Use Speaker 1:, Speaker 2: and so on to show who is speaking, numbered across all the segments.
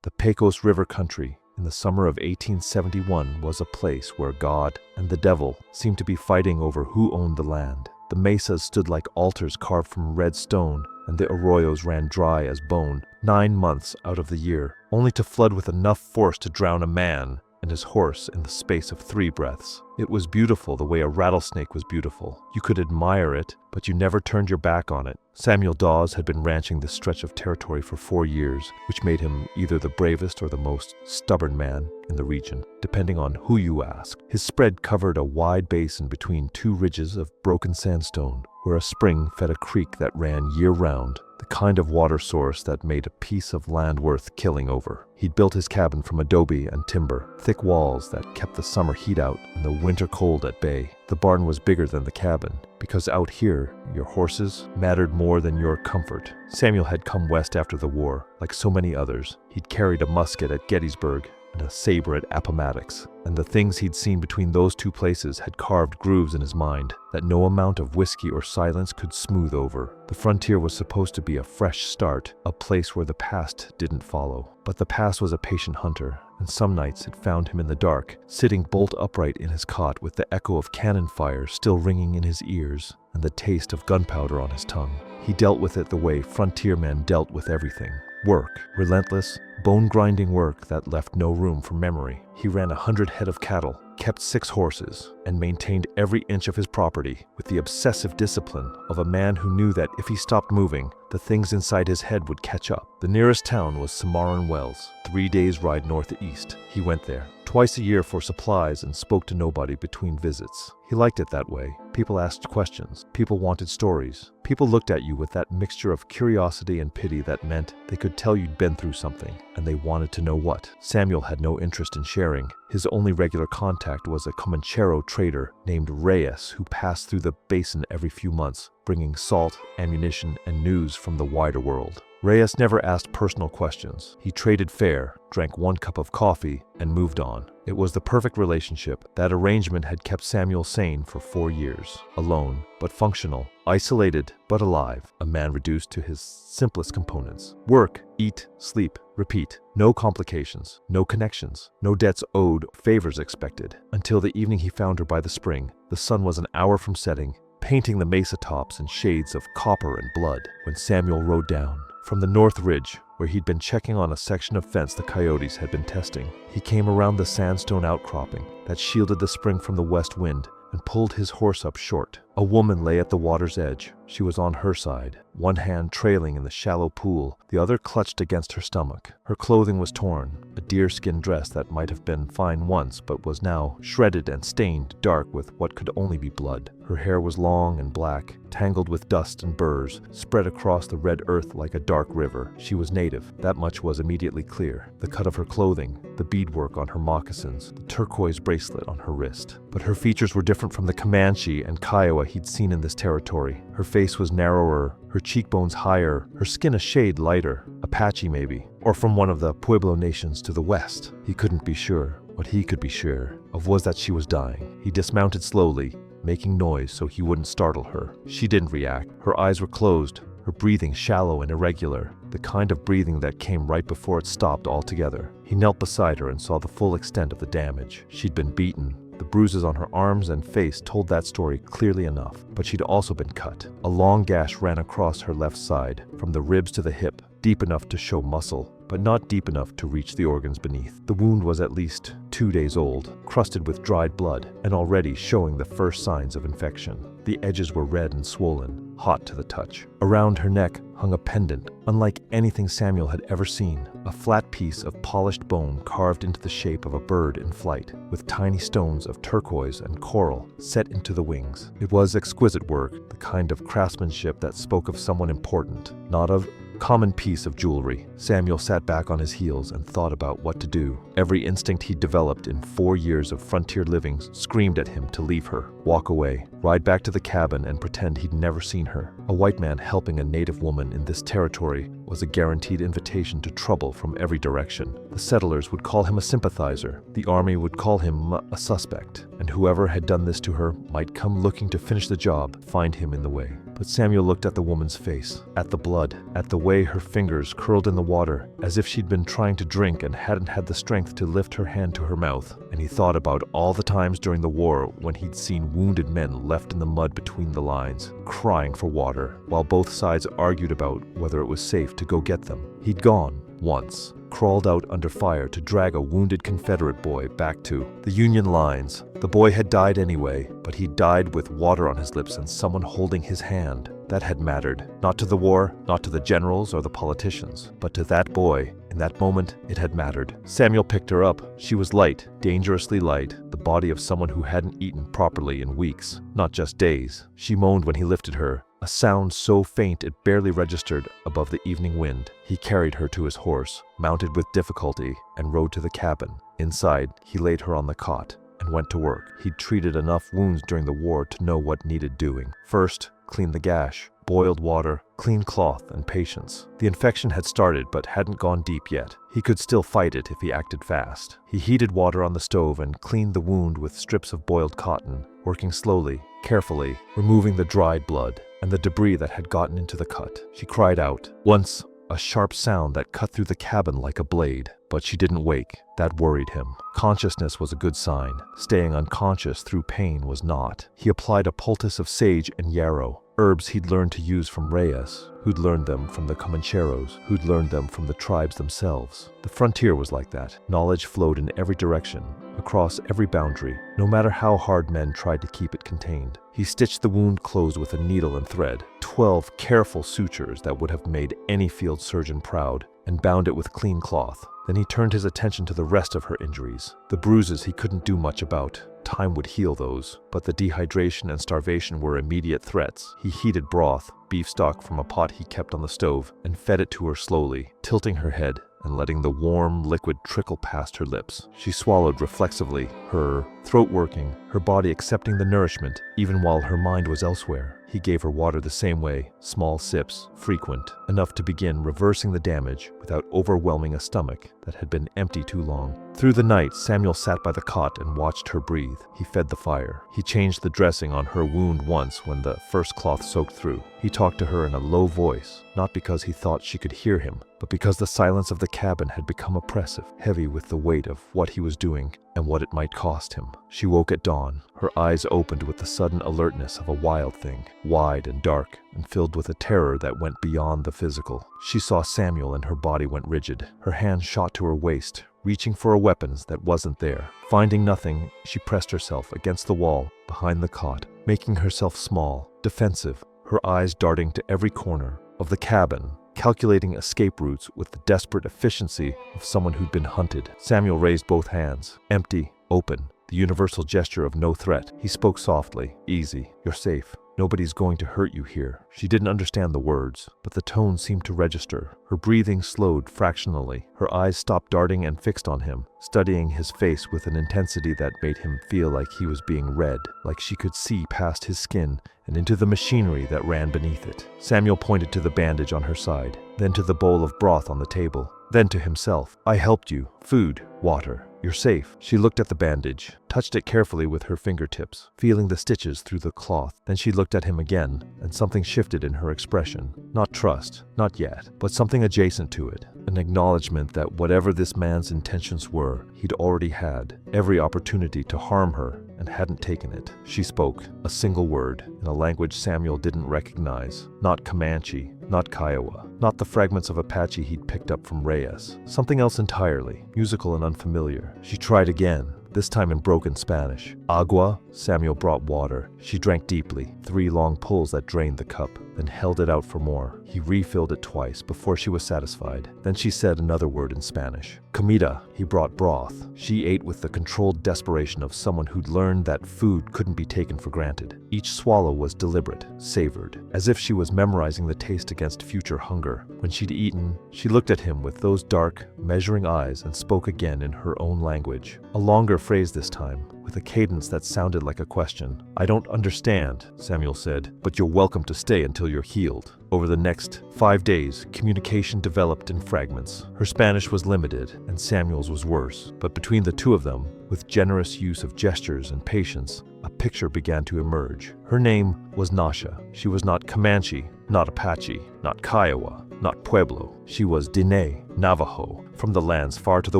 Speaker 1: The Pecos River country in the summer of 1871 was a place where God and the devil seemed to be fighting over who owned the land. The mesas stood like altars carved from red stone, and the arroyos ran dry as bone 9 months out of the year, only to flood with enough force to drown a man and his horse in the space of 3 breaths. It was beautiful the way a rattlesnake was beautiful. You could admire it, but you never turned your back on it. Samuel Dawes had been ranching this stretch of territory for 4 years, which made him either the bravest or the most stubborn man in the region, depending on who you ask. His spread covered a wide basin between 2 ridges of broken sandstone, where a spring fed a creek that ran year-round, the kind of water source that made a piece of land worth killing over. He'd built his cabin from adobe and timber, thick walls that kept the summer heat out and the winter cold at bay. The barn was bigger than the cabin, because out here, your horses mattered more than your comfort. Samuel had come west after the war. Like so many others, he'd carried a musket at Gettysburg and a saber at Appomattox, and the things he'd seen between those 2 places had carved grooves in his mind that no amount of whiskey or silence could smooth over. The frontier was supposed to be a fresh start, a place where the past didn't follow. But the past was a patient hunter, and some nights it found him in the dark, sitting bolt upright in his cot with the echo of cannon fire still ringing in his ears and the taste of gunpowder on his tongue. He dealt with it the way frontier men dealt with everything. Work, relentless, bone-grinding work that left no room for memory. He ran 100 head of cattle, kept 6 horses, and maintained every inch of his property with the obsessive discipline of a man who knew that if he stopped moving, the things inside his head would catch up. The nearest town was Cimarron Wells, 3 days' ride northeast. He went there twice a year for supplies and spoke to nobody between visits. He liked it that way. People asked questions. People wanted stories. People looked at you with that mixture of curiosity and pity that meant they could tell you'd been through something, and they wanted to know what. Samuel had no interest in sharing. His only regular contact was a Comanchero trader named Reyes who passed through the basin every few months, bringing salt, ammunition, and news from the wider world. Reyes never asked personal questions. He traded fair, drank 1 cup of coffee, and moved on. It was the perfect relationship. That arrangement had kept Samuel sane for 4 years. Alone, but functional. Isolated, but alive. A man reduced to his simplest components. Work, eat, sleep, repeat. No complications, no connections, no debts owed, favors expected. Until the evening he found her by the spring. The sun was an hour from setting, painting the mesa tops in shades of copper and blood, when Samuel rode down. From the north ridge, where he'd been checking on a section of fence the coyotes had been testing, he came around the sandstone outcropping that shielded the spring from the west wind and pulled his horse up short. A woman lay at the water's edge. She was on her side, one hand trailing in the shallow pool, the other clutched against her stomach. Her clothing was torn, a deerskin dress that might have been fine once but was now shredded and stained dark with what could only be blood. Her hair was long and black, tangled with dust and burrs, spread across the red earth like a dark river. She was native, that much was immediately clear. The cut of her clothing, the beadwork on her moccasins, the turquoise bracelet on her wrist. But her features were different from the Comanche and Kiowa he'd seen in this territory. Her face was narrower, her cheekbones higher, her skin a shade lighter, Apache maybe, or from one of the Pueblo nations to the west. He couldn't be sure. What he could be sure of was that she was dying. He dismounted slowly, making noise so he wouldn't startle her. She didn't react. Her eyes were closed, her breathing shallow and irregular, the kind of breathing that came right before it stopped altogether. He knelt beside her and saw the full extent of the damage. She'd been beaten. The bruises on her arms and face told that story clearly enough, but she'd also been cut. A long gash ran across her left side, from the ribs to the hip, deep enough to show muscle, but not deep enough to reach the organs beneath. The wound was at least 2 days old, crusted with dried blood, and already showing the first signs of infection. The edges were red and swollen, hot to the touch. Around her neck hung a pendant, unlike anything Samuel had ever seen, a flat piece of polished bone carved into the shape of a bird in flight, with tiny stones of turquoise and coral set into the wings. It was exquisite work, the kind of craftsmanship that spoke of someone important, not of common piece of jewelry. Samuel sat back on his heels and thought about what to do. Every instinct he'd developed in 4 years of frontier living screamed at him to leave her, walk away, ride back to the cabin and pretend he'd never seen her. A white man helping a native woman in this territory was a guaranteed invitation to trouble from every direction. The settlers would call him a sympathizer, the army would call him a suspect, and whoever had done this to her might come looking to finish the job, find him in the way. But Samuel looked at the woman's face, at the blood, at the way her fingers curled in the water, as if she'd been trying to drink and hadn't had the strength to lift her hand to her mouth. And he thought about all the times during the war when he'd seen wounded men left in the mud between the lines, crying for water, while both sides argued about whether it was safe to go get them. He'd gone, once, crawled out under fire to drag a wounded Confederate boy back to the Union lines. The boy had died anyway, but he died with water on his lips and someone holding his hand. That had mattered, not to the war, not to the generals or the politicians, but to that boy. In that moment, it had mattered. Samuel picked her up. She was light, dangerously light, the body of someone who hadn't eaten properly in weeks, not just days. She moaned when he lifted her, a sound so faint it barely registered above the evening wind. He carried her to his horse, mounted with difficulty, and rode to the cabin. Inside, he laid her on the cot and went to work. He'd treated enough wounds during the war to know what needed doing. First, clean the gash, boiled water, clean cloth, and patience. The infection had started but hadn't gone deep yet. He could still fight it if he acted fast. He heated water on the stove and cleaned the wound with strips of boiled cotton, working slowly, carefully, removing the dried blood and the debris that had gotten into the cut. She cried out. Once, a sharp sound that cut through the cabin like a blade, but she didn't wake. That worried him. Consciousness was a good sign. Staying unconscious through pain was not. He applied a poultice of sage and yarrow, herbs he'd learned to use from Reyes, who'd learned them from the Comancheros, who'd learned them from the tribes themselves. The frontier was like that. Knowledge flowed in every direction, across every boundary, no matter how hard men tried to keep it contained. He stitched the wound closed with a needle and thread, 12 careful sutures that would have made any field surgeon proud, and bound it with clean cloth. Then he turned his attention to the rest of her injuries. The bruises he couldn't do much about. Time would heal those, but the dehydration and starvation were immediate threats. He heated broth, beef stock from a pot he kept on the stove, and fed it to her slowly, tilting her head and letting the warm liquid trickle past her lips. She swallowed reflexively, her throat working, her body accepting the nourishment, even while her mind was elsewhere. He gave her water the same way, small sips, frequent, enough to begin reversing the damage without overwhelming a stomach that had been empty too long. Through the night, Samuel sat by the cot and watched her breathe. He fed the fire. He changed the dressing on her wound once when the first cloth soaked through. He talked to her in a low voice, not because he thought she could hear him, but because the silence of the cabin had become oppressive, heavy with the weight of what he was doing and what it might cost him. She woke at dawn, her eyes opened with the sudden alertness of a wild thing, wide and dark, and filled with a terror that went beyond the physical. She saw Samuel and her body went rigid. Her hand shot to her waist, reaching for a weapon that wasn't there. Finding nothing, she pressed herself against the wall behind the cot, making herself small, defensive, her eyes darting to every corner of the cabin, calculating escape routes with the desperate efficiency of someone who'd been hunted. Samuel raised both hands, empty, open, the universal gesture of no threat. He spoke softly, easy. You're safe. Nobody's going to hurt you here. She didn't understand the words, but the tone seemed to register. Her breathing slowed fractionally. Her eyes stopped darting and fixed on him, studying his face with an intensity that made him feel like he was being read, like she could see past his skin and into the machinery that ran beneath it. Samuel pointed to the bandage on her side, then to the bowl of broth on the table, then to himself. I helped you. Food, water. You're safe. She looked at the bandage, touched it carefully with her fingertips, feeling the stitches through the cloth. Then she looked at him again, and something shifted in her expression. Not trust, not yet, but something adjacent to it. An acknowledgement that whatever this man's intentions were, he'd already had every opportunity to harm her and hadn't taken it. She spoke, a single word, in a language Samuel didn't recognize. Not Comanche, not Kiowa, not the fragments of Apache he'd picked up from Reyes. Something else entirely, musical and unfamiliar. She tried again, this time in broken Spanish. Agua? Samuel brought water. She drank deeply, 3 long pulls that drained the cup, then held it out for more. He refilled it twice before she was satisfied. Then she said another word in Spanish. Comida. He brought broth. She ate with the controlled desperation of someone who'd learned that food couldn't be taken for granted. Each swallow was deliberate, savored, as if she was memorizing the taste against future hunger. When she'd eaten, she looked at him with those dark, measuring eyes and spoke again in her own language. A longer phrase this time, with a cadence that sounded like a question. "I don't understand," Samuel said, "but you're welcome to stay until you're healed." Over the next 5 days, communication developed in fragments. Her Spanish was limited, and Samuel's was worse. But between the two of them, with generous use of gestures and patience, a picture began to emerge. Her name was Nasha. She was not Comanche, not Apache, not Kiowa, not Pueblo. She was Diné, Navajo, from the lands far to the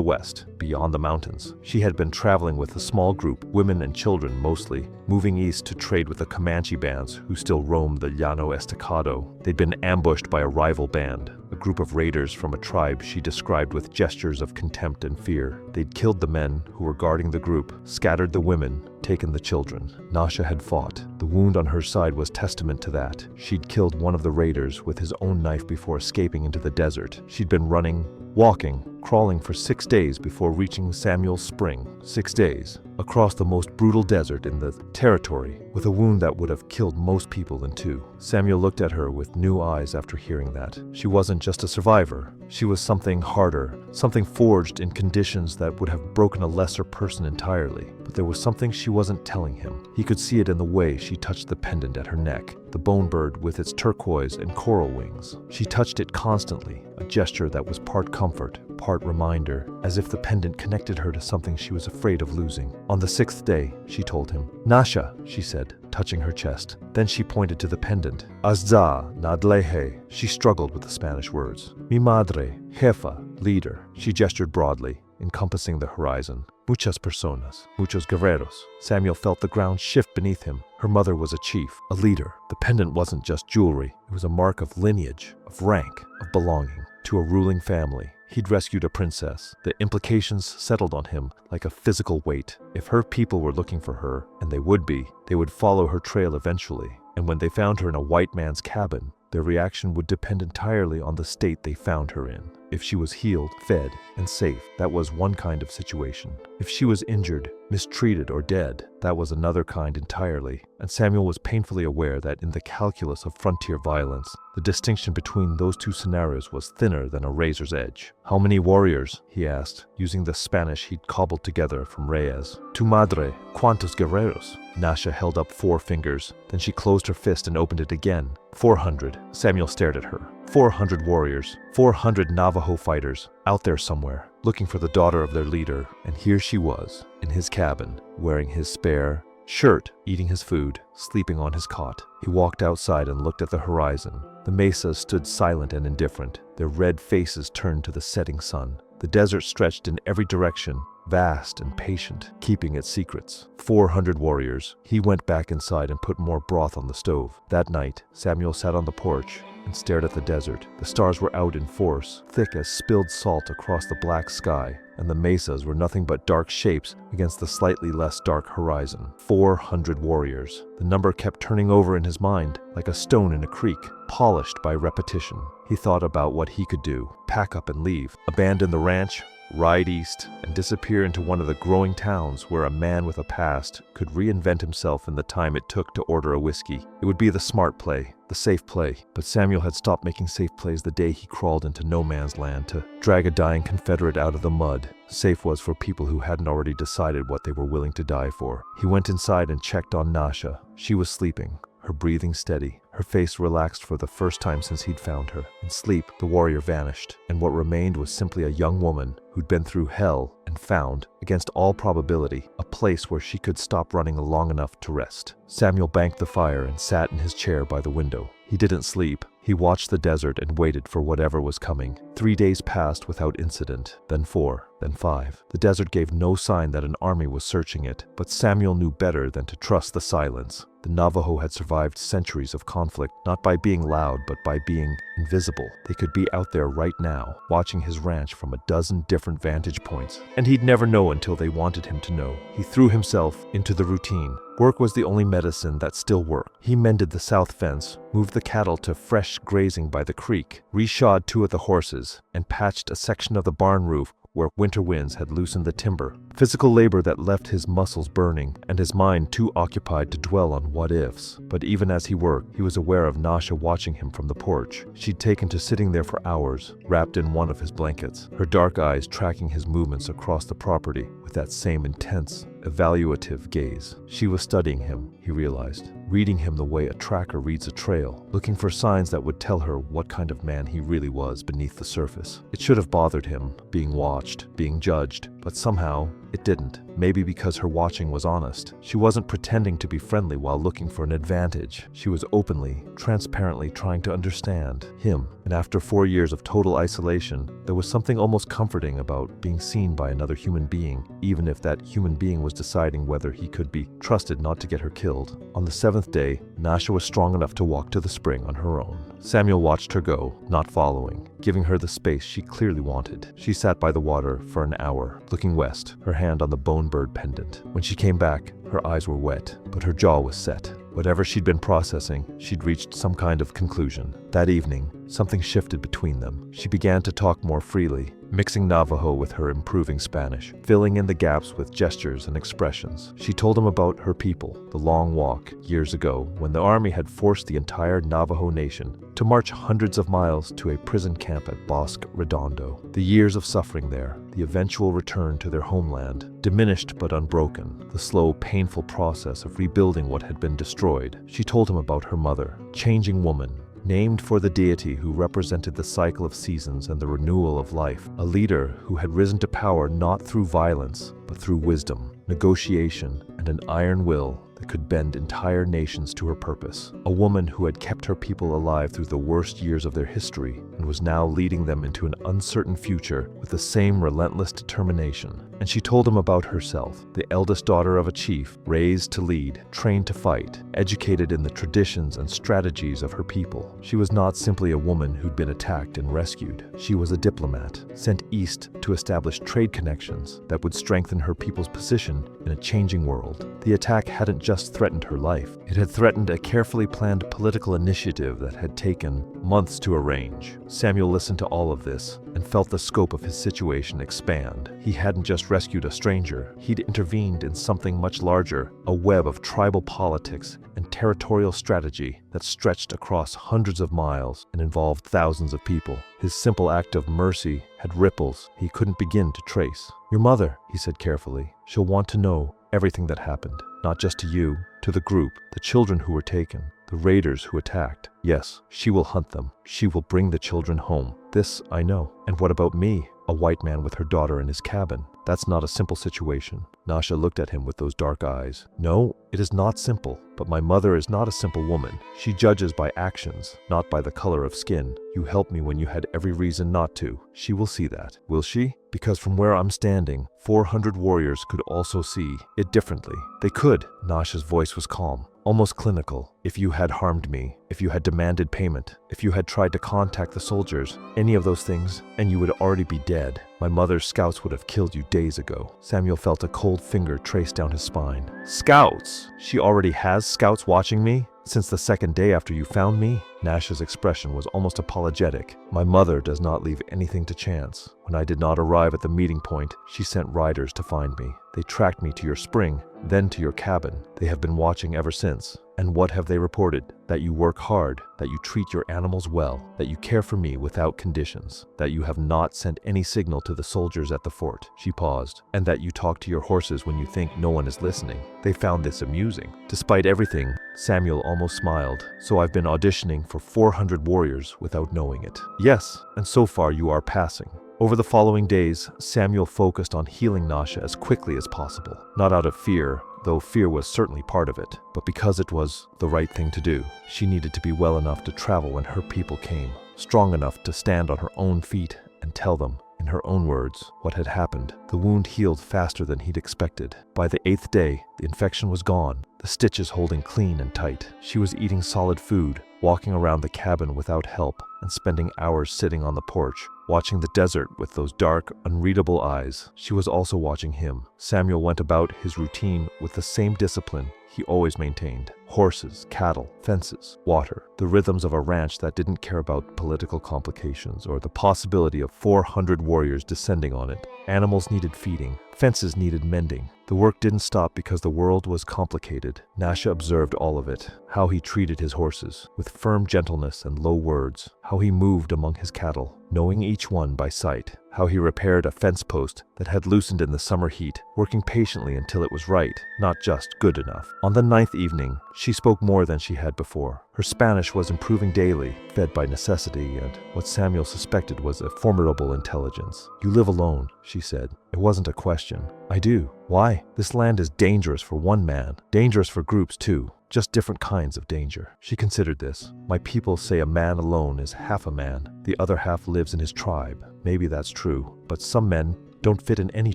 Speaker 1: west, beyond the mountains. She had been traveling with a small group, women and children mostly, moving east to trade with the Comanche bands who still roamed the Llano Estacado. They'd been ambushed by a rival band, a group of raiders from a tribe she described with gestures of contempt and fear. They'd killed the men who were guarding the group, scattered the women, taken the children. Nasha had fought. The wound on her side was testament to that. She'd killed one of the raiders with his own knife before escaping into the desert. She'd been running, walking, crawling for 6 days before reaching Samuel's spring. 6 days, across the most brutal desert in the territory, with a wound that would have killed most people in 2. Samuel looked at her with new eyes after hearing that. She wasn't just a survivor. She was something harder, something forged in conditions that would have broken a lesser person entirely. But there was something she wasn't telling him. He could see it in the way she touched the pendant at her neck, the bone bird with its turquoise and coral wings. She touched it constantly, a gesture that was part comfort, part reminder, as if the pendant connected her to something she was afraid of losing. On the 6th day, she told him. "Nasha," she said, touching her chest. Then she pointed to the pendant. "Azza nadlehe." She struggled with the Spanish words. "Mi madre, jefa, leader." She gestured broadly, encompassing the horizon. "Muchas personas, muchos guerreros." Samuel felt the ground shift beneath him. Her mother was a chief, a leader. The pendant wasn't just jewelry. It was a mark of lineage, of rank, of belonging to a ruling family. He'd rescued a princess. The implications settled on him like a physical weight. If her people were looking for her, and they would follow her trail eventually. And when they found her in a white man's cabin, their reaction would depend entirely on the state they found her in. If she was healed, fed, and safe, that was one kind of situation. If she was injured, mistreated, or dead, that was another kind entirely. And Samuel was painfully aware that in the calculus of frontier violence, the distinction between those two scenarios was thinner than a razor's edge. "How many warriors?" he asked, using the Spanish he'd cobbled together from Reyes. "Tu madre, cuantos guerreros?" Nasha held up 4 fingers. Then she closed her fist and opened it again. 400. Samuel stared at her. 400 warriors. 400 Navajo fighters. Out there somewhere, looking for the daughter of their leader. And here she was, in his cabin, wearing his spare shirt, eating his food, sleeping on his cot. He walked outside and looked at the horizon. The mesas stood silent and indifferent, their red faces turned to the setting sun. The desert stretched in every direction, vast and patient, keeping its secrets. 400 warriors. He went back inside and put more broth on the stove. That night, Samuel sat on the porch and stared at the desert. The stars were out in force, thick as spilled salt across the black sky, and the mesas were nothing but dark shapes against the slightly less dark horizon. 400 warriors. The number kept turning over in his mind, like a stone in a creek, polished by repetition. He thought about what he could do. Pack up and leave. Abandon the ranch, ride east, and disappear into one of the growing towns where a man with a past could reinvent himself in the time it took to order a whiskey. It would be the smart play, the safe play. But Samuel had stopped making safe plays the day he crawled into no man's land to drag a dying Confederate out of the mud. Safe was for people who hadn't already decided what they were willing to die for. He went inside and checked on Nasha. She was sleeping, her breathing steady, her face relaxed for the first time since he'd found her. In sleep, the warrior vanished, and what remained was simply a young woman who'd been through hell and found, against all probability, a place where she could stop running long enough to rest. Samuel banked the fire and sat in his chair by the window. He didn't sleep. He watched the desert and waited for whatever was coming. 3 days passed without incident, then 4, then 5. The desert gave no sign that an army was searching it, but Samuel knew better than to trust the silence. The Navajo had survived centuries of conflict, not by being loud, but by being invisible. They could be out there right now, watching his ranch from a dozen different vantage points, and he'd never know until they wanted him to know. He threw himself into the routine. Work was the only medicine that still worked. He mended the south fence, moved the cattle to fresh grazing by the creek, reshod 2 of the horses, and patched a section of the barn roof where winter winds had loosened the timber. Physical labor that left his muscles burning and his mind too occupied to dwell on what-ifs. But even as he worked, he was aware of Nasha watching him from the porch. She'd taken to sitting there for hours, wrapped in one of his blankets, her dark eyes tracking his movements across the property with that same intense, evaluative gaze. She was studying him, he realized, reading him the way a tracker reads a trail, looking for signs that would tell her what kind of man he really was beneath the surface. It should have bothered him, being watched, being judged, but somehow it didn't. Maybe because her watching was honest. She wasn't pretending to be friendly while looking for an advantage. She was openly, transparently trying to understand him. And after 4 years of total isolation, there was something almost comforting about being seen by another human being, even if that human being was deciding whether he could be trusted not to get her killed. On the 7th day, Nasha was strong enough to walk to the spring on her own. Samuel watched her go, not following, giving her the space she clearly wanted. She sat by the water for an hour, looking west, her hand on the bone bird pendant. When she came back, her eyes were wet, but her jaw was set. Whatever she'd been processing, she'd reached some kind of conclusion. That evening, something shifted between them. She began to talk more freely, mixing Navajo with her improving Spanish, filling in the gaps with gestures and expressions. She told him about her people, the long walk, years ago, when the army had forced the entire Navajo nation to march hundreds of miles to a prison camp at Bosque Redondo. The years of suffering there, the eventual return to their homeland, diminished but unbroken, the slow, painful process of rebuilding what had been destroyed. She told him about her mother, changing woman, named for the deity who represented the cycle of seasons and the renewal of life, a leader who had risen to power not through violence, but through wisdom, negotiation, and an iron will that could bend entire nations to her purpose. A woman who had kept her people alive through the worst years of their history and was now leading them into an uncertain future with the same relentless determination. And she told him about herself, the eldest daughter of a chief, raised to lead, trained to fight, educated in the traditions and strategies of her people. She was not simply a woman who'd been attacked and rescued. She was a diplomat, sent east to establish trade connections that would strengthen her people's position in a changing world. The attack hadn't just threatened her life. It had threatened a carefully planned political initiative that had taken months to arrange. Samuel listened to all of this and felt the scope of his situation expand. He hadn't just rescued a stranger, he'd intervened in something much larger, a web of tribal politics and territorial strategy that stretched across hundreds of miles and involved thousands of people. His simple act of mercy had ripples he couldn't begin to trace. "Your mother," he said carefully, "she'll want to know everything that happened, not just to you, to the group, the children who were taken, the raiders who attacked. Yes, she will hunt them. She will bring the children home. This I know. And what about me? A white man with her daughter in his cabin. That's not a simple situation." Nasha looked at him with those dark eyes. "No, it is not simple. But my mother is not a simple woman. She judges by actions, not by the color of skin. You helped me when you had every reason not to. She will see that. Will she? Because from where I'm standing, 400 warriors could also see it differently. They could." Nasha's voice was calm, almost clinical. "If you had harmed me, if you had demanded payment, if you had tried to contact the soldiers, any of those things, and you would already be dead. My mother's scouts would have killed you days ago." Samuel felt a cold finger trace down his spine. "Scouts? She already has scouts watching me? Since the second day after you found me?" Nasha's expression was almost apologetic. "My mother does not leave anything to chance. When I did not arrive at the meeting point, she sent riders to find me. They tracked me to your spring, then to your cabin. They have been watching ever since. And what have they reported? That you work hard, that you treat your animals well, that you care for me without conditions, that you have not sent any signal to the soldiers at the fort." She paused. "And that you talk to your horses when you think no one is listening. They found this amusing." Despite everything, Samuel almost smiled. "So I've been auditioning for 400 warriors without knowing it." "Yes, and so far you are passing." Over the following days, Samuel focused on healing Nasha as quickly as possible. Not out of fear, though fear was certainly part of it, but because it was the right thing to do. She needed to be well enough to travel when her people came, strong enough to stand on her own feet and tell them, in her own words, what had happened. The wound healed faster than he'd expected. By the 8th day, the infection was gone, the stitches holding clean and tight. She was eating solid food, walking around the cabin without help, and spending hours sitting on the porch, watching the desert with those dark, unreadable eyes. She was also watching him. Samuel went about his routine with the same discipline he always maintained. Horses, cattle, fences, water. The rhythms of a ranch that didn't care about political complications or the possibility of 400 warriors descending on it. Animals needed feeding. Fences needed mending. The work didn't stop because the world was complicated. Nasha observed all of it. How he treated his horses, with firm gentleness and low words. How he moved among his cattle, knowing each one by sight. how he repaired a fence post that had loosened in the summer heat, working patiently until it was right, not just good enough. On the 9th evening, she spoke more than she had before. Her Spanish was improving daily, fed by necessity and what Samuel suspected was a formidable intelligence. "You live alone," she said. It wasn't a question. "I do." "Why?" "This land is dangerous for one man, dangerous for groups too. Just different kinds of danger." She considered this. "My people say a man alone is half a man. The other half lives in his tribe. Maybe that's true, but some men don't fit in any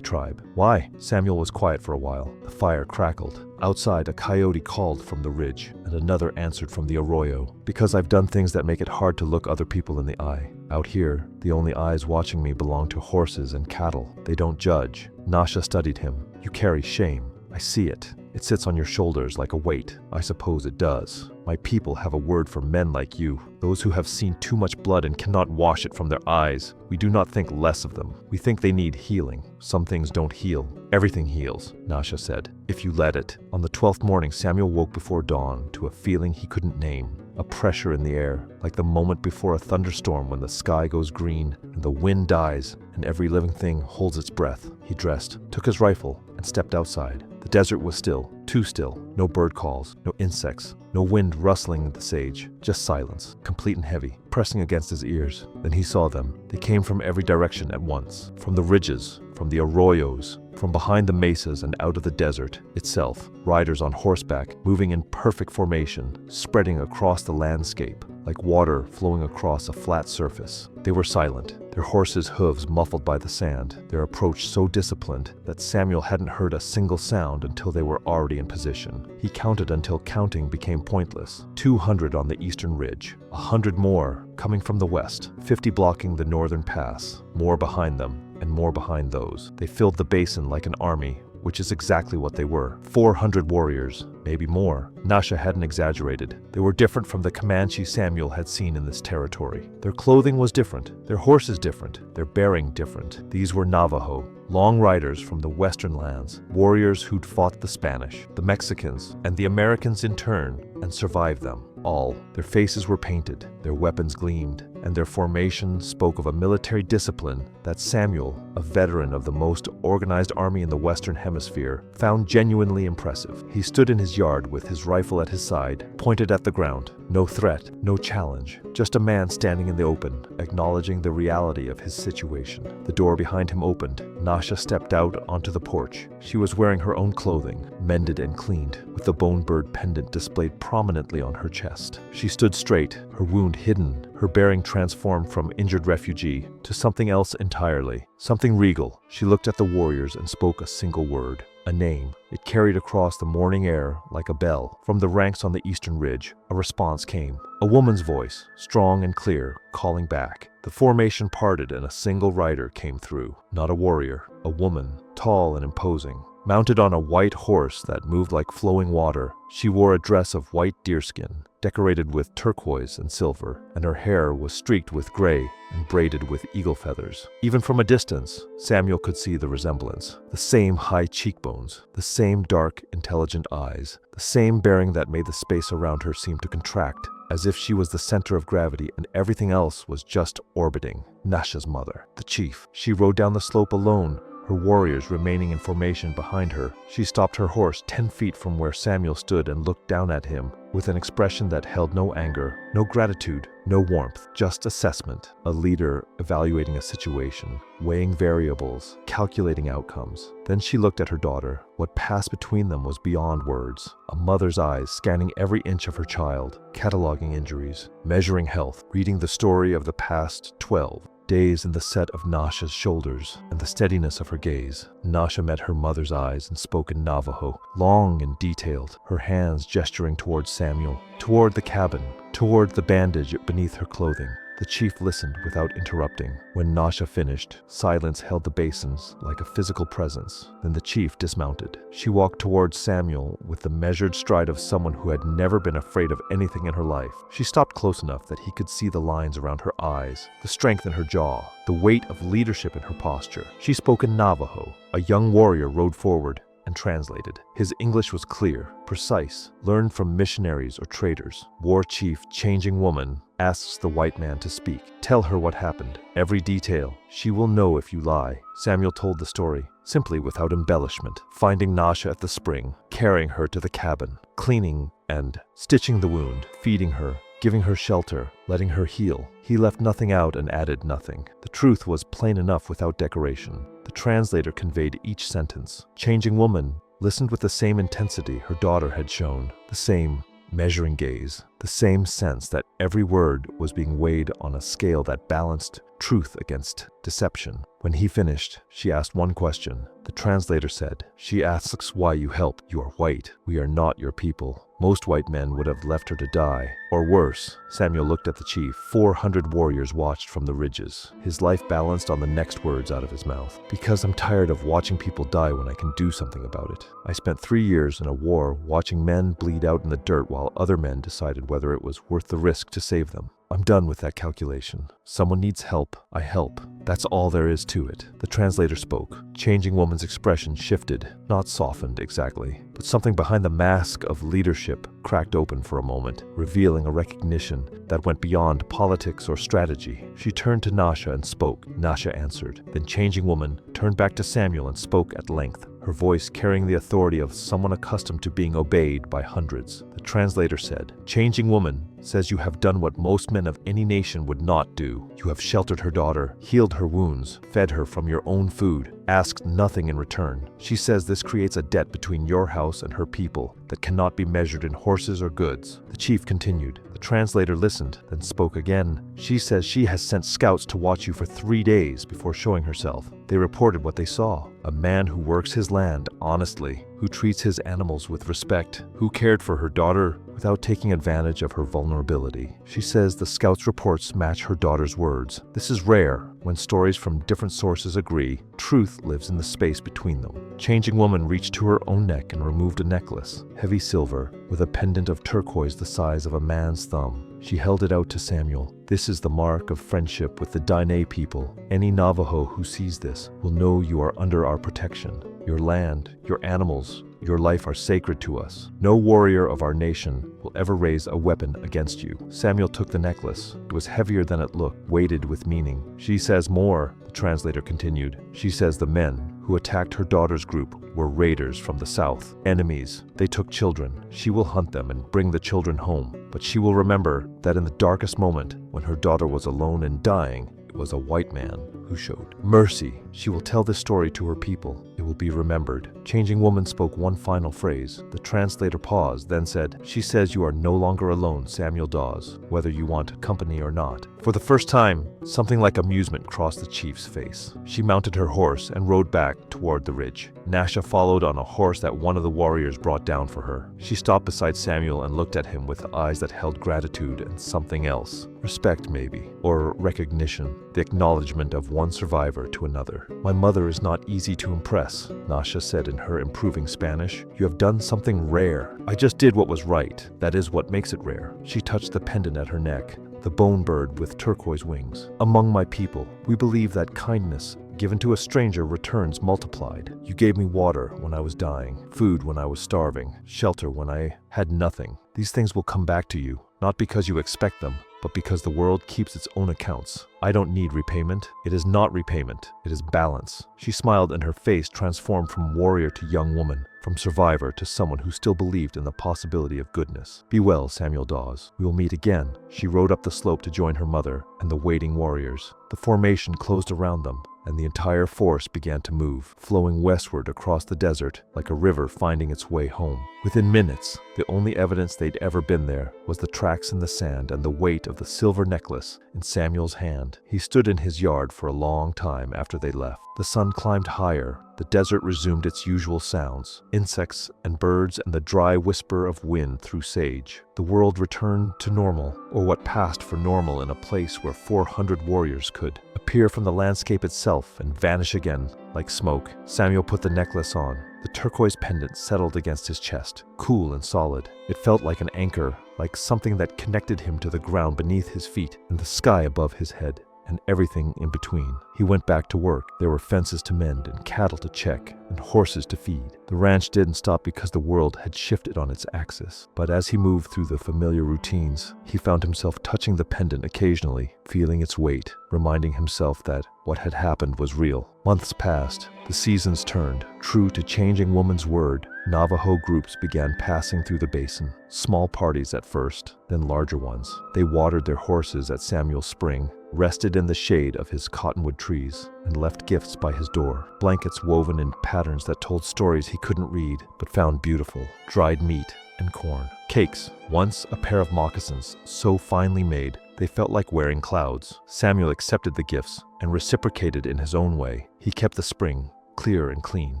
Speaker 1: tribe." "Why?" Samuel was quiet for a while. The fire crackled. Outside, a coyote called from the ridge, and another answered from the arroyo. "Because I've done things that make it hard to look other people in the eye. Out here, the only eyes watching me belong to horses and cattle. They don't judge." Nasha studied him. "You carry shame. I see it. It sits on your shoulders like a weight." "I suppose it does. My people have a word for men like you, those who have seen too much blood and cannot wash it from their eyes. We do not think less of them. We think they need healing. Some things don't heal. Everything heals," Nasha said, "if you let it." On the 12th morning, Samuel woke before dawn to a feeling he couldn't name. A pressure in the air, like the moment before a thunderstorm when the sky goes green and the wind dies and every living thing holds its breath. He dressed, took his rifle, and stepped outside. The desert was still, too still. No bird calls, no insects, no wind rustling in the sage. Just silence, complete and heavy, pressing against his ears. Then he saw them. They came from every direction at once. From the ridges, from the arroyos, from behind the mesas and out of the desert itself. Riders on horseback, moving in perfect formation, spreading across the landscape, like water flowing across a flat surface. They were silent, their horses' hooves muffled by the sand, their approach so disciplined that Samuel hadn't heard a single sound until they were already in position. He counted until counting became pointless. 200 on the eastern ridge, 100 more coming from the west, 50 blocking the northern pass, more behind them, and more behind those. They filled the basin like an army, which is exactly what they were. 400 warriors, maybe more. Nasha hadn't exaggerated. They were different from the Comanche Samuel had seen in this territory. Their clothing was different, their horses different, their bearing different. These were Navajo, long riders from the western lands, warriors who'd fought the Spanish, the Mexicans, and the Americans in turn, and survived them. All. Their faces were painted, their weapons gleamed, and their formation spoke of a military discipline that Samuel, a veteran of the most organized army in the Western Hemisphere, found genuinely impressive. He stood in his yard with his rifle at his side, pointed at the ground. No threat, no challenge, just a man standing in the open, acknowledging the reality of his situation. The door behind him opened. Nasha stepped out onto the porch. She was wearing her own clothing, mended and cleaned, with the bone bird pendant displayed prominently on her chest. She stood straight, her wound hidden, her bearing transformed from injured refugee to something else entirely, something regal. She looked at the warriors and spoke a single word, a name. It carried across the morning air like a bell. From the ranks on the eastern ridge, a response came. A woman's voice, strong and clear, calling back. The formation parted and a single rider came through. Not a warrior, a woman, tall and imposing. Mounted on a white horse that moved like flowing water, she wore a dress of white deerskin, decorated with turquoise and silver, and her hair was streaked with gray and braided with eagle feathers. Even from a distance, Samuel could see the resemblance. The same high cheekbones, the same dark, intelligent eyes, the same bearing that made the space around her seem to contract, as if she was the center of gravity and everything else was just orbiting. Nasha's mother, the chief. She rode down the slope alone, her warriors remaining in formation behind her. She stopped her horse 10 feet from where Samuel stood and looked down at him with an expression that held no anger, no gratitude, no warmth, just assessment. A leader evaluating a situation, weighing variables, calculating outcomes. Then she looked at her daughter. What passed between them was beyond words. A mother's eyes scanning every inch of her child, cataloging injuries, measuring health, reading the story of the past 12 days in the set of Nasha's shoulders and the steadiness of her gaze. Nasha met her mother's eyes and spoke in Navajo, long and detailed, her hands gesturing towards Samuel, toward the cabin, toward the bandage beneath her clothing. The chief listened without interrupting. When Nasha finished, silence held the basins like a physical presence. Then the chief dismounted. She walked towards Samuel with the measured stride of someone who had never been afraid of anything in her life. She stopped close enough that he could see the lines around her eyes, the strength in her jaw, the weight of leadership in her posture. She spoke in Navajo. A young warrior rode forward, and translated. His English was clear, precise, learned from missionaries or traders. War chief Changing Woman asks the white man to speak. Tell her what happened, every detail. She will know if you lie. Samuel told the story, simply without embellishment, finding Nasha at the spring, carrying her to the cabin, cleaning and stitching the wound, feeding her, giving her shelter, letting her heal. He left nothing out and added nothing. The truth was plain enough without decoration. The translator conveyed each sentence. Changing Woman listened with the same intensity her daughter had shown, the same measuring gaze, the same sense that every word was being weighed on a scale that balanced truth against deception. When he finished, she asked one question. The translator said, "She asks why you help. You are white. We are not your people." Most white men would have left her to die. Or worse. Samuel looked at the chief. 400 warriors watched from the ridges. His life balanced on the next words out of his mouth. "Because I'm tired of watching people die when I can do something about it. I spent 3 years in a war watching men bleed out in the dirt while other men decided whether it was worth the risk to save them. I'm done with that calculation. Someone needs help, I help. That's all there is to it." The translator spoke. Changing Woman's expression shifted, not softened exactly, but something behind the mask of leadership cracked open for a moment, revealing a recognition that went beyond politics or strategy. She turned to Nasha and spoke. Nasha answered. Then Changing Woman turned back to Samuel and spoke at length, her voice carrying the authority of someone accustomed to being obeyed by hundreds. The translator said, "Changing Woman says you have done what most men of any nation would not do. You have sheltered her daughter, healed her wounds, fed her from your own food, asked nothing in return. She says this creates a debt between your house and her people that cannot be measured in horses or goods." The chief continued. The translator listened, then spoke again. "She says she has sent scouts to watch you for 3 days before showing herself. They reported what they saw. A man who works his land honestly, who treats his animals with respect, who cared for her daughter without taking advantage of her vulnerability. She says the scouts' reports match her daughter's words. This is rare. When stories from different sources agree, truth lives in the space between them." Changing Woman reached to her own neck and removed a necklace, heavy silver, with a pendant of turquoise the size of a man's thumb. She held it out to Samuel. "This is the mark of friendship with the Dine people. Any Navajo who sees this will know you are under our protection. Your land, your animals, your life are sacred to us. No warrior of our nation will ever raise a weapon against you." Samuel took the necklace. It was heavier than it looked, weighted with meaning. "She says more," the translator continued. "She says the men who attacked her daughter's group were raiders from the south, enemies. They took children. She will hunt them and bring the children home. But she will remember that in the darkest moment, when her daughter was alone and dying, it was a white man who showed mercy. She will tell this story to her people. It will be remembered." Changing Woman spoke one final phrase. The translator paused, then said, "She says you are no longer alone, Samuel Dawes, whether you want company or not." For the first time, something like amusement crossed the chief's face. She mounted her horse and rode back toward the ridge. Nasha followed on a horse that one of the warriors brought down for her. She stopped beside Samuel and looked at him with eyes that held gratitude and something else. Respect, maybe, or recognition, the acknowledgement of one survivor to another. "My mother is not easy to impress," Nasha said in her improving Spanish. "You have done something rare." "I just did what was right. That is what makes it rare." She touched the pendant at her neck, the bone bird with turquoise wings. "Among my people, we believe that kindness given to a stranger returns multiplied. You gave me water when I was dying, food when I was starving, shelter when I had nothing. These things will come back to you, not because you expect them, but because the world keeps its own accounts. I don't need repayment. It is not repayment. It is balance." She smiled and her face transformed from warrior to young woman, from survivor to someone who still believed in the possibility of goodness. "Be well, Samuel Dawes. We will meet again." She rode up the slope to join her mother and the waiting warriors. The formation closed around them, and the entire force began to move, flowing westward across the desert like a river finding its way home. Within minutes, the only evidence they'd ever been there was the tracks in the sand and the weight of the silver necklace in Samuel's hand. He stood in his yard for a long time after they left. The sun climbed higher. The desert resumed its usual sounds, insects and birds and the dry whisper of wind through sage. The world returned to normal, or what passed for normal in a place where 400 warriors could appear from the landscape itself and vanish again like smoke. Samuel put the necklace on. The turquoise pendant settled against his chest, cool and solid. It felt like an anchor, like something that connected him to the ground beneath his feet and the sky above his head. and everything in between. He went back to work. There were fences to mend and cattle to check and horses to feed. The ranch didn't stop because the world had shifted on its axis. But as he moved through the familiar routines, he found himself touching the pendant occasionally, feeling its weight, reminding himself that what had happened was real. Months passed. The seasons turned. True to changing woman's word, Navajo groups began passing through the basin. Small parties at first, then larger ones. They watered their horses at Samuel's spring, rested in the shade of his cottonwood trees, and left gifts by his door. Blankets woven in patterns that told stories he couldn't read, but found beautiful. Dried meat and corn. Cakes. Once a pair of moccasins, so finely made, they felt like wearing clouds. Samuel accepted the gifts and reciprocated in his own way. He kept the spring clear and clean.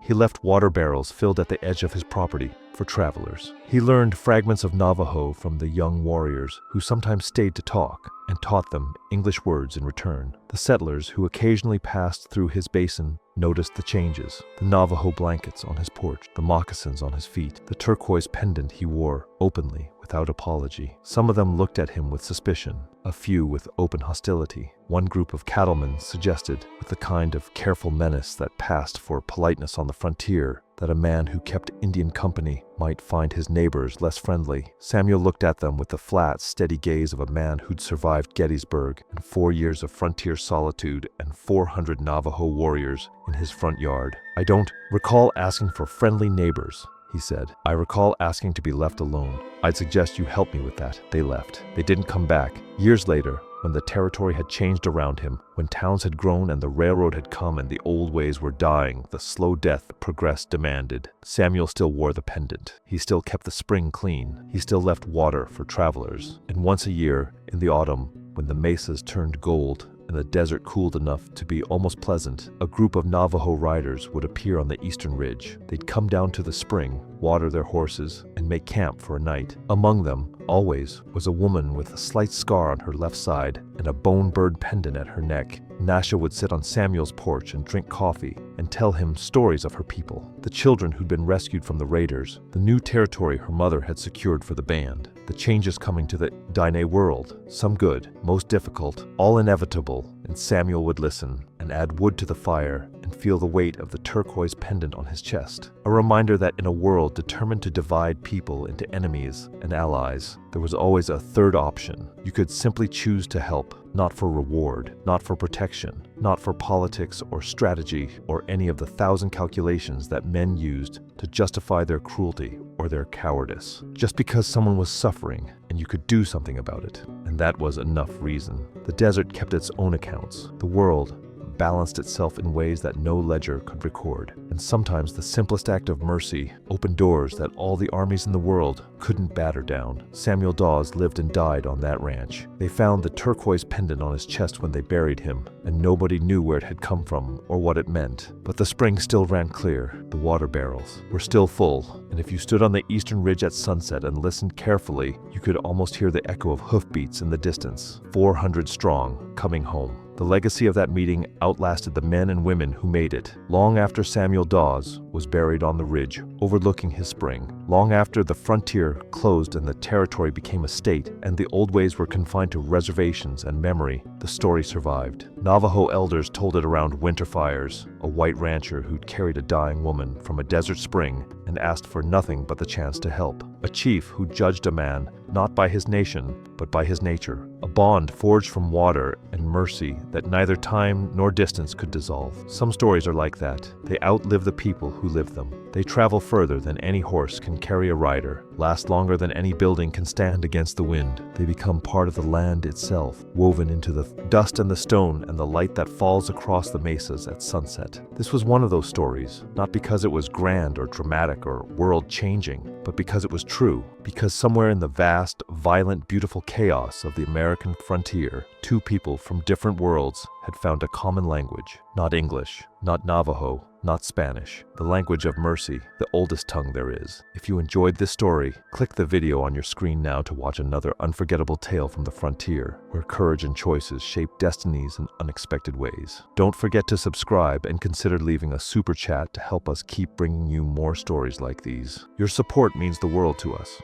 Speaker 1: He left water barrels filled at the edge of his property for travelers. He learned fragments of Navajo from the young warriors who sometimes stayed to talk, and taught them English words in return. The settlers who occasionally passed through his basin noticed the changes: the Navajo blankets on his porch, the moccasins on his feet, the turquoise pendant he wore openly without apology. Some of them looked at him with suspicion, a few with open hostility. One group of cattlemen suggested, with the kind of careful menace that passed for politeness on the frontier, that a man who kept Indian company might find his neighbors less friendly. Samuel looked at them with the flat, steady gaze of a man who'd survived Gettysburg and 4 years of frontier solitude and 400 Navajo warriors in his front yard. "I don't recall asking for friendly neighbors," he said. "I recall asking to be left alone. I'd suggest you help me with that." They left. They didn't come back. Years later, when the territory had changed around him, when towns had grown and the railroad had come and the old ways were dying, the slow death progress demanded, Samuel still wore the pendant. He still kept the spring clean. He still left water for travelers. And once a year, in the autumn, when the mesas turned gold and the desert cooled enough to be almost pleasant, a group of Navajo riders would appear on the eastern ridge. They'd come down to the spring, water their horses, and make camp for a night. Among them, always, was a woman with a slight scar on her left side and a bone bird pendant at her neck. Nasha would sit on Samuel's porch and drink coffee and tell him stories of her people, the children who'd been rescued from the raiders, the new territory her mother had secured for the band, the changes coming to the Dine world, some good, most difficult, all inevitable, and Samuel would listen and add wood to the fire and feel the weight of the turquoise pendant on his chest. A reminder that in a world determined to divide people into enemies and allies, there was always a third option. You could simply choose to help, not for reward, not for protection, not for politics or strategy or any of the 1,000 calculations that men used to justify their cruelty or their cowardice. Just because someone was suffering and you could do something about it. And that was enough reason. The desert kept its own accounts. The world balanced itself in ways that no ledger could record. And sometimes the simplest act of mercy opened doors that all the armies in the world couldn't batter down. Samuel Dawes lived and died on that ranch. They found the turquoise pendant on his chest when they buried him, and nobody knew where it had come from or what it meant. But the spring still ran clear. The water barrels were still full, and if you stood on the eastern ridge at sunset and listened carefully, you could almost hear the echo of hoofbeats in the distance, 400 strong, coming home. The legacy of that meeting outlasted the men and women who made it. Long after Samuel Dawes was buried on the ridge overlooking his spring, long after the frontier closed and the territory became a state, and the old ways were confined to reservations and memory, the story survived. Navajo elders told it around winter fires, a white rancher who'd carried a dying woman from a desert spring and asked for nothing but the chance to help. A chief who judged a man not by his nation, but by his nature. A bond forged from water and mercy that neither time nor distance could dissolve. Some stories are like that. They outlive the people who live them. They travel further than any horse can carry a rider, last longer than any building can stand against the wind. They become part of the land itself, woven into the dust and the stone and the light that falls across the mesas at sunset. This was one of those stories, not because it was grand or dramatic or world-changing, but because it was true. Because somewhere in the vast, violent, beautiful chaos of the American frontier, two people from different worlds had found a common language. Not English, not Navajo, not Spanish. The language of mercy, the oldest tongue there is. If you enjoyed this story, click the video on your screen now to watch another unforgettable tale from the frontier, where courage and choices shape destinies in unexpected ways. Don't forget to subscribe and consider leaving a super chat to help us keep bringing you more stories like these. Your support means the world to us.